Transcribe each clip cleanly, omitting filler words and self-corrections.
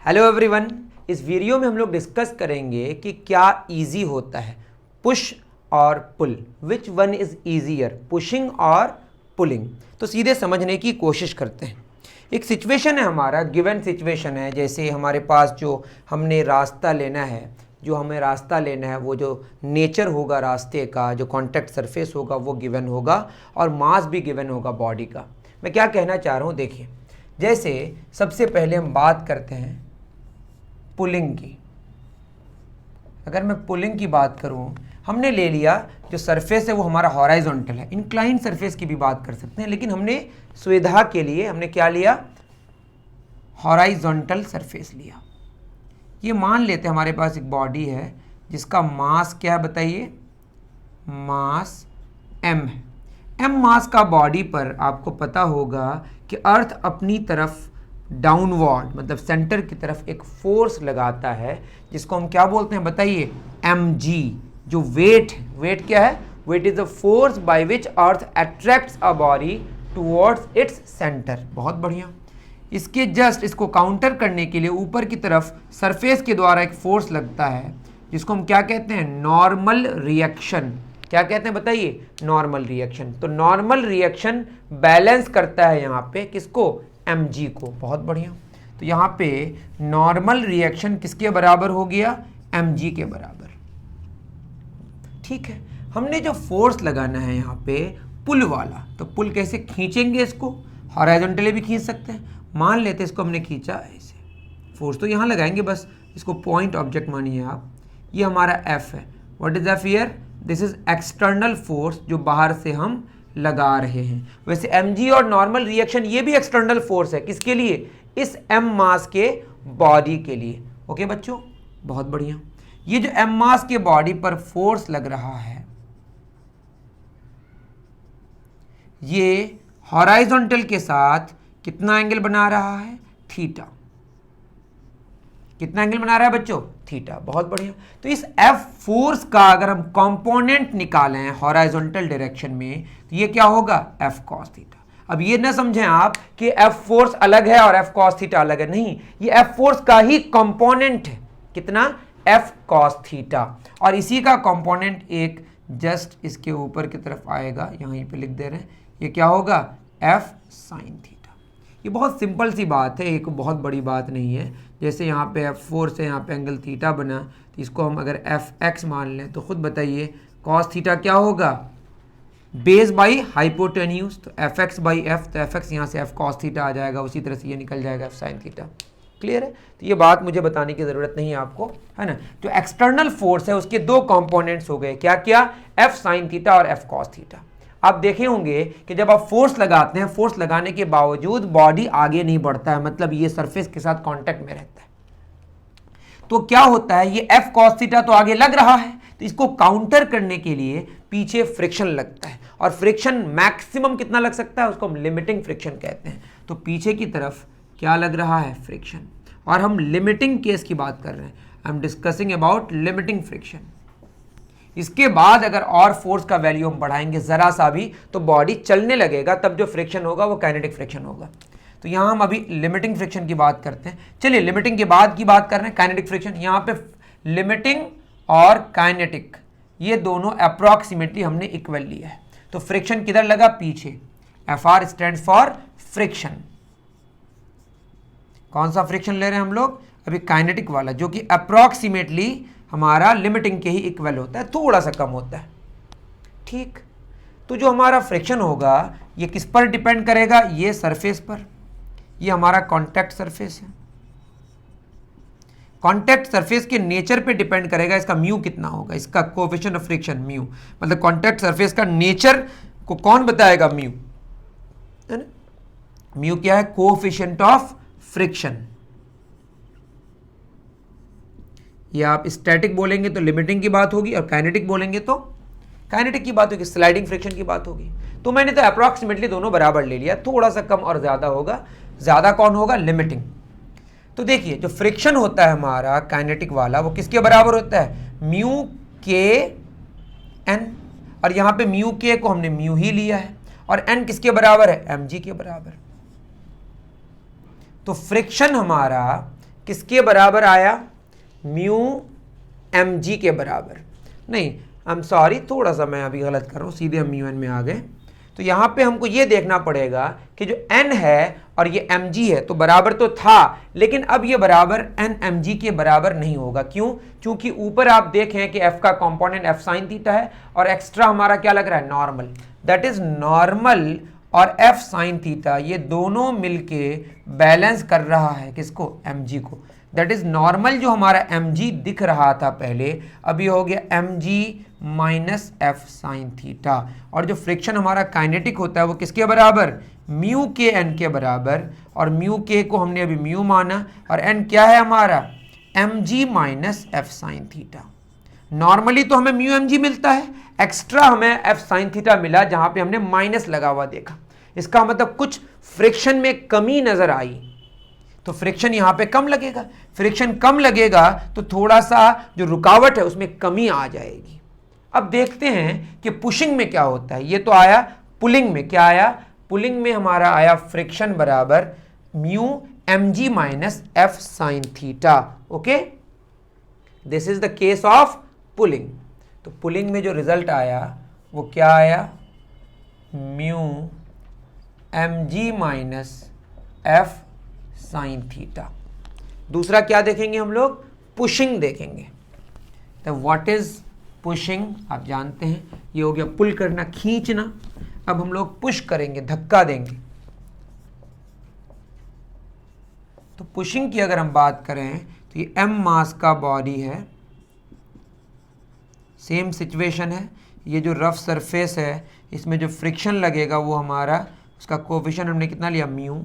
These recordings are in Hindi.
हेलो एवरीवन, इस वीडियो में हम लोग डिस्कस करेंगे कि क्या इजी होता है पुश और pull, which one is easier, pushing और पुलिंग। तो सीधे समझने की कोशिश करते हैं। एक सिचुएशन है, हमारा गिवन सिचुएशन है, जैसे हमारे पास जो हमने रास्ता लेना है, वो जो नेचर होगा रास्ते का, जो कॉन्टैक्ट सरफेस होगा वो गिवन होगा और मास भी गिवन होगा बॉडी का। मैं क्या कहना चाह रहा हूँ, देखिए, जैसे सबसे पहले हम बात करते हैं पुलिंग की। अगर मैं पुलिंग की बात करूं, हमने ले लिया जो सरफेस है वो हमारा हॉराइजॉन्टल है, इंक्लाइन सरफेस की भी बात कर सकते हैं, लेकिन हमने सुविधा के लिए हमने क्या लिया, हॉराइजॉन्टल सरफेस लिया। ये मान लेते हैं हमारे पास एक बॉडी है जिसका मास क्या है बताइए, मास m है। m मास का बॉडी पर आपको पता होगा कि अर्थ अपनी तरफ डाउनवर्ड मतलब सेंटर की तरफ एक फोर्स लगाता है जिसको हम क्या बोलते हैं बताइए, mg। जो वेट है, वेट क्या है, weight is the force by which earth attracts a body towards its centre. बहुत बढ़िया। इसके जस्ट इसको काउंटर करने के लिए ऊपर की तरफ सरफेस के द्वारा एक फोर्स लगता है जिसको हम क्या कहते हैं, नॉर्मल रिएक्शन। क्या कहते हैं बताइए, नॉर्मल रिएक्शन। तो नॉर्मल रिएक्शन बैलेंस करता है यहाँ पे किसको, mg को। बहुत बढ़िया। तो यहाँ पे नॉर्मल रिएक्शन किसके बराबर हो गया, mg के बराबर। ठीक है, हमने जो फोर्स लगाना है यहाँ पे पुल वाला, तो पुल कैसे खींचेंगे इसको, हॉरिजॉन्टली भी खींच सकते हैं। मान लेते हैं इसको हमने खींचा ऐसे, फोर्स तो यहाँ लगाएंगे बस, इसको पॉइंट ऑब्जेक्ट मानिए आप। ये हमारा f है। What is the fear, this is external force जो बाहर से हम लगा रहे हैं। वैसे mg और नॉर्मल रिएक्शन ये भी एक्सटर्नल फोर्स है, किसके लिए, इस m मास के बॉडी के लिए। ओके बच्चों, बहुत बढ़िया। ये जो m मास के बॉडी पर फोर्स लग रहा है ये हॉराइजॉन्टल के साथ कितना एंगल बना रहा है, थीटा। कितना एंगल बना रहा है बच्चों, थीटा। बहुत बढ़िया। तो इस F फोर्स का अगर हम कंपोनेंट निकालें हॉराइजॉन्टल डायरेक्शन में तो ये क्या होगा, F cos थीटा। अब ये ना समझें आप कि F फोर्स अलग है और F cos थीटा अलग है, नहीं, ये F फोर्स का ही कंपोनेंट है। कितना, F cos थीटा। और इसी का कंपोनेंट एक जस्ट इसके ऊपर की तरफ आएगा, यहीं पे लिख दे रहे हैं, ये क्या होगा, F sin थीटा। ये बहुत सिंपल सी बात है, एक बहुत बड़ी बात नहीं है। जैसे यहाँ पे F4 से यहाँ पे एंगल थीटा बना, तो इसको हम अगर Fx मान लें तो खुद बताइए cos थीटा क्या होगा, बेस बाई हाइपोटेन्यूज। तो Fx बाई F, तो Fx यहाँ से F cos थीटा आ जाएगा, उसी तरह से ये निकल जाएगा F sin थीटा। क्लियर है। तो ये बात मुझे बताने की ज़रूरत नहीं है आपको, है ना। जो एक्सटर्नल फोर्स है उसके दो कंपोनेंट्स हो गए, क्या क्या, F sin थीटा और F cos थीटा। आप देखे होंगे कि जब आप फोर्स लगाते हैं, फोर्स लगाने के बावजूद बॉडी आगे नहीं बढ़ता है, मतलब ये सरफेस के साथ कांटेक्ट में रहता है, तो क्या होता है, ये F cos थीटा तो आगे लग रहा है, तो इसको काउंटर करने के लिए पीछे फ्रिक्शन लगता है। और फ्रिक्शन मैक्सिमम कितना लग सकता है, उसको हम लिमिटिंग फ्रिक्शन कहते हैं। तो पीछे की तरफ क्या लग रहा है, फ्रिक्शन। और हम लिमिटिंग केस की बात कर रहे हैं, I am discussing about limiting friction. इसके बाद अगर और फोर्स का वैल्यू हम बढ़ाएंगे जरा सा भी तो बॉडी चलने लगेगा, तब जो फ्रिक्शन होगा वो काइनेटिक फ्रिक्शन होगा। तो यहाँ हम अभी लिमिटिंग फ्रिक्शन की बात करते हैं। चलिए लिमिटिंग के बाद की बात कर रहे हैं, काइनेटिक फ्रिक्शन। यहाँ पे लिमिटिंग और काइनेटिक ये दोनों अप्रॉक्सीमेटली हमने इक्वल लिया है। तो फ्रिक्शन किधर लगा, पीछे। FR stands for friction. कौन सा फ्रिक्शन ले रहे हैं हम लोग, अभी काइनेटिक वाला, जो कि अप्रॉक्सीमेटली हमारा लिमिटिंग के ही इक्वल होता है, थोड़ा सा कम होता है। ठीक, तो जो हमारा फ्रिक्शन होगा ये किस पर डिपेंड करेगा, ये सरफेस पर। ये हमारा कांटेक्ट सरफेस है, कांटेक्ट सरफेस के नेचर पे डिपेंड करेगा इसका म्यू कितना होगा, इसका कोएफिशिएंट ऑफ फ्रिक्शन म्यू। मतलब कांटेक्ट सरफेस का नेचर को कौन बताएगा, म्यू, है ना। म्यू क्या है, कोएफिशिएंट ऑफ फ्रिक्शन। ये आप स्टैटिक बोलेंगे तो लिमिटिंग की बात होगी, और काइनेटिक बोलेंगे तो काइनेटिक की बात होगी, स्लाइडिंग फ्रिक्शन की बात होगी। तो मैंने तो अप्रॉक्सीमेटली दोनों बराबर ले लिया, थोड़ा सा कम और ज़्यादा होगा, ज़्यादा कौन होगा, लिमिटिंग। तो देखिए जो फ्रिक्शन होता है हमारा काइनेटिक वाला वो किसके बराबर होता है, म्यू के एन। और यहाँ पे म्यू के को हमने म्यू ही लिया है, और एन किसके बराबर है, mg के बराबर। तो फ्रिक्शन हमारा किसके बराबर आया, म्यू mg के बराबर। नहीं, आई एम सॉरी, थोड़ा सा मैं अभी गलत कर रहा हूँ, सीधे हम म्यू एन में आ गए। तो यहाँ पे हमको ये देखना पड़ेगा कि जो n है और ये mg है तो बराबर तो था, लेकिन अब ये बराबर n mg के बराबर नहीं होगा। क्यों? क्योंकि ऊपर आप देखें कि f का कंपोनेंट f साइन थीटा है और एक्स्ट्रा हमारा क्या लग रहा है, नॉर्मल। दैट इज नॉर्मल और f साइन थीटा ये दोनों मिलके बैलेंस कर रहा है किसको, mg को। दैट इज नॉर्मल जो हमारा mg दिख रहा था पहले, अभी हो गया mg minus f sine theta. और जो फ्रिक्शन हमारा काइनेटिक होता है वो किसके बराबर, म्यू के n के बराबर। और म्यू के को हमने अभी म्यू माना और n क्या है हमारा, mg minus f sine theta. Normally तो हमें म्यू mg मिलता है, एक्स्ट्रा हमें f साइन थीटा मिला जहां पे हमने माइनस लगा हुआ देखा। इसका मतलब कुछ फ्रिक्शन में कमी नजर आई, तो फ्रिक्शन यहां पे कम लगेगा। फ्रिक्शन कम लगेगा तो थोड़ा सा जो रुकावट है उसमें कमी आ जाएगी। अब देखते हैं कि पुशिंग में क्या होता है। ये तो आया पुलिंग में, क्या आया, पुलिंग में हमारा आया फ्रिक्शन बराबर mu mg minus f sine theta. Okay, this is the case of pulling. तो पुलिंग में जो रिजल्ट आया वो क्या आया, mu mg minus f sine theta. दूसरा क्या देखेंगे हम लोग, पुशिंग देखेंगे। तो व्हाट इज पुशिंग, आप जानते हैं ये हो गया पुल करना, खींचना। अब हम लोग पुश करेंगे, धक्का देंगे। तो पुशिंग की अगर हम बात करें तो ये m मास का बॉडी है, सेम सिचुएशन है। ये जो रफ सरफेस है इसमें जो फ्रिक्शन लगेगा वो हमारा, उसका कोफिशिएंट हमने कितना लिया, म्यू।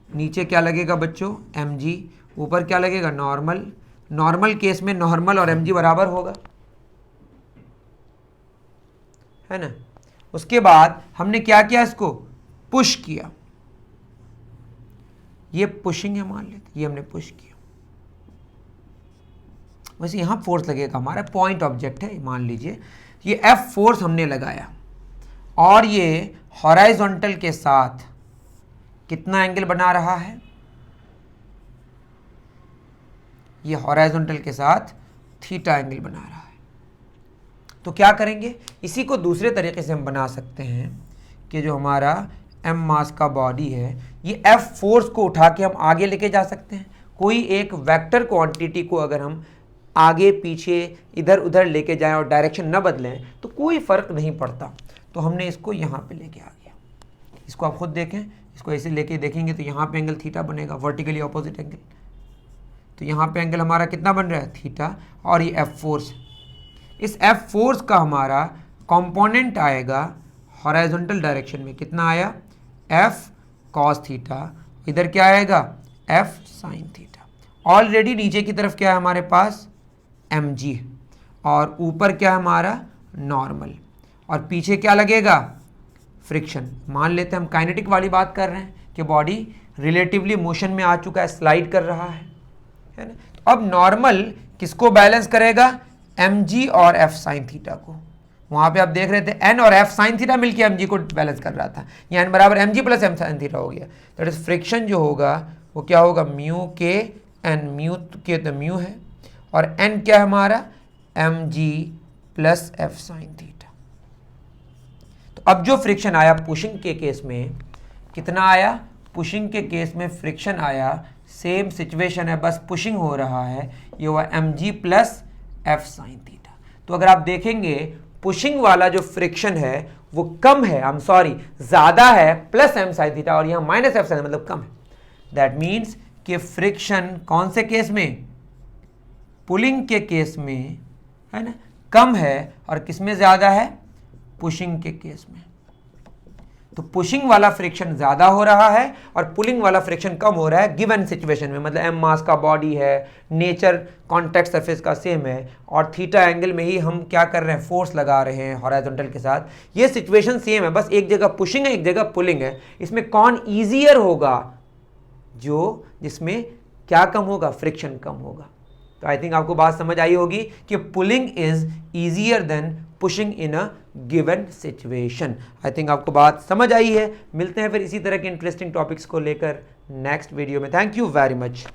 नीचे क्या लगेगा बच्चों, mg। ऊपर क्या लगेगा, नॉर्मल। नॉर्मल केस में नॉर्मल और mg बराबर होगा, है ना। उसके बाद हमने क्या किया, इसको पुश किया। ये पुशिंग है मान लेते, ये हमने पुश किया। वैसे यहां फोर्स लगेगा, हमारा पॉइंट ऑब्जेक्ट है मान लीजिए। ये F फोर्स हमने लगाया और ये हॉराइजॉन्टल के साथ कितना एंगल बना रहा है, ये हॉराइजॉन्टल के साथ थीटा एंगल बना रहा है। तो क्या करेंगे, इसी को दूसरे तरीके से हम बना सकते हैं कि जो हमारा m मास का बॉडी है, ये F फोर्स को उठा के हम आगे लेके जा सकते हैं। कोई एक वेक्टर क्वांटिटी को अगर हम आगे पीछे इधर उधर लेके जाएं और डायरेक्शन न बदलें तो कोई फर्क नहीं पड़ता। तो हमने इसको यहाँ पे लेके आ गया। इसको आप खुद देखें, इसको ऐसे लेके देखेंगे तो यहाँ पे एंगल थीटा बनेगा, वर्टिकली ऑपोजिट एंगल। तो यहाँ पे एंगल हमारा कितना बन रहा है, थीटा। और ये F फोर्स, इस F फोर्स का हमारा कंपोनेंट आएगा हॉरिजॉन्टल डायरेक्शन में, कितना आया, F cos थीटा। इधर क्या आएगा, F sin थीटा। ऑलरेडी नीचे की तरफ क्या है हमारे पास, mg, और ऊपर क्या है हमारा, नॉर्मल, और पीछे क्या लगेगा, फ्रिक्शन। मान लेते हैं हम काइनेटिक वाली बात कर रहे हैं कि बॉडी रिलेटिवली मोशन में आ चुका है, स्लाइड कर रहा है ना। तो अब नॉर्मल किसको बैलेंस करेगा, mg और f साइन थीटा को। वहां पे आप देख रहे थे n और f साइन थीटा मिलके mg को बैलेंस कर रहा था, ये n बराबर mg plus m sine theta हो गया। दैट इज फ्रिक्शन जो होगा वो क्या होगा, म्यू के n, म्यू के तो म्यू है और n क्या है हमारा, mg plus f sine theta. तो अब जो फ्रिक्शन आया पुशिंग के केस में, कितना आया, पुशिंग के केस में फ्रिक्शन आया, सेम सिचुएशन है, बस पुशिंग हो रहा है, ये हुआ mg plus f sine theta. तो अगर आप देखेंगे पुशिंग वाला जो फ्रिक्शन है वो कम है, आई एम सॉरी ज्यादा है, प्लस m साइन थीटा, और यहाँ माइनस f साइन मतलब कम है। दैट मीन्स कि फ्रिक्शन कौन से केस में, पुलिंग के केस में, है ना, कम है, और किस में ज्यादा है, पुशिंग के केस में। तो पुशिंग वाला फ्रिक्शन ज्यादा हो रहा है और पुलिंग वाला फ्रिक्शन कम हो रहा है गिवन सिचुएशन में। मतलब m मास का बॉडी है, नेचर कॉन्टैक्ट सरफेस का सेम है, और थीटा एंगल में ही हम क्या कर रहे हैं, फोर्स लगा रहे हैं हॉरिजॉन्टल के साथ। ये सिचुएशन सेम है, बस एक जगह पुशिंग है, एक जगह पुलिंग है। इसमें कौन ईजियर होगा, जो जिसमें क्या कम होगा, फ्रिक्शन कम होगा। तो आई थिंक आपको बात समझ आई होगी कि pulling is easier than pushing in a given situation. I think आपको बात समझ आई है। मिलते हैं फिर इसी तरह के इंटरेस्टिंग टॉपिक्स को लेकर नेक्स्ट वीडियो में। Thank you very much.